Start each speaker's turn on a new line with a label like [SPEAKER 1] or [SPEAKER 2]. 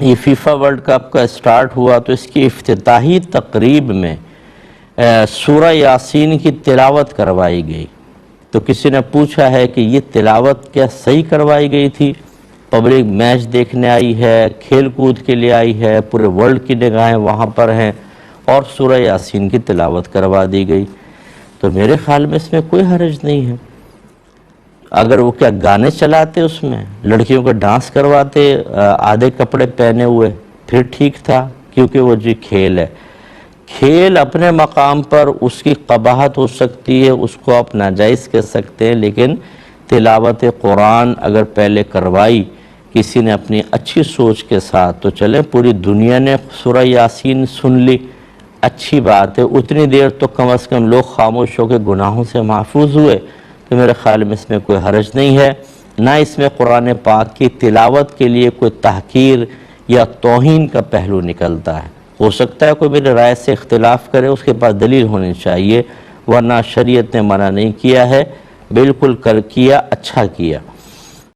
[SPEAKER 1] یہ FIFA world cup کا start ہوا تو اس کی افتتاحی تقریب میں سورہ یاسین کی تلاوت کروائی گئی۔ تو کسی نے پوچھا ہے کہ یہ تلاوت کیا صحیح کروائی گئی تھی؟ پبلک میچ دیکھنے آئی ہے، کھیل کود کے لیے آئی ہے، پورے ورلڈ کی نگاہیں وہاں پر ہیں، اور سورہ یاسین کی تلاوت کروا دی گئی۔ تو میرے خیال میں اس میں کوئی حرج نہیں ہے۔ اگر وہ کیا گانے چلاتے اس میں، لڑکیوں کو ڈانس کرواتے آدھے کپڑے پہنے ہوئے، پھر ٹھیک تھا، کیونکہ وہ جی کھیل ہے۔ کھیل اپنے مقام پر اس کی قباحت ہو سکتی ہے، اس کو آپ ناجائز کہہ سکتے ہیں، لیکن تلاوت قرآن اگر پہلے کروائی کسی نے اپنی اچھی سوچ کے ساتھ، تو چلیں پوری دنیا نے سورہ یاسین سن لی، اچھی بات ہے، اتنی دیر تو کم از کم لوگ خاموش ہو کے گناہوں سے محفوظ ہوئے، تو میرے خیال میں اس میں کوئی حرج نہیں ہے۔ نہ اس میں قرآن پاک کی تلاوت کے لیے کوئی تحقیر یا توہین کا پہلو نکلتا ہے۔ ہو سکتا ہے کوئی میرے رائے سے اختلاف کرے، اس کے پاس دلیل ہونی چاہیے، ورنہ شریعت نے منع نہیں کیا ہے، بالکل کیا، اچھا کیا۔